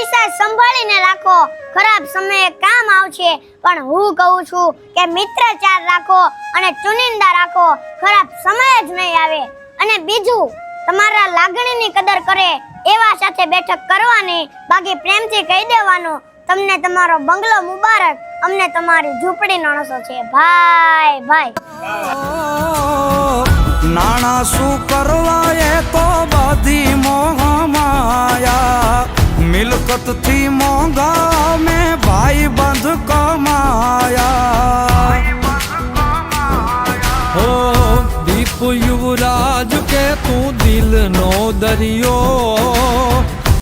પૈસા સંભાળીને રાખો, ખરાબ સમયે કામ આવશે. પણ હું કહું છું કે મિત્રચાર રાખો અને ચુનિંદા રાખો, ખરાબ સમય જ નહીં આવે. અને બીજું, તમારા લાગણીની કદર કરે એવા સાથે બેઠક કરવાની, બાકી પ્રેમથી કહી દેવાનું તમને તમારો બંગલો મુબારક, અમને તમારી ઝૂંપડીનો નશો છે. ભાઈ ભાઈ નાણા શું કરવા એ તો બધી મોહ માયા, મિલકત થી મોંઘા મેં ભાઈ બંધ કમાયા. હો દીપ યુવરાજ કે તું દિલ નો દરિયો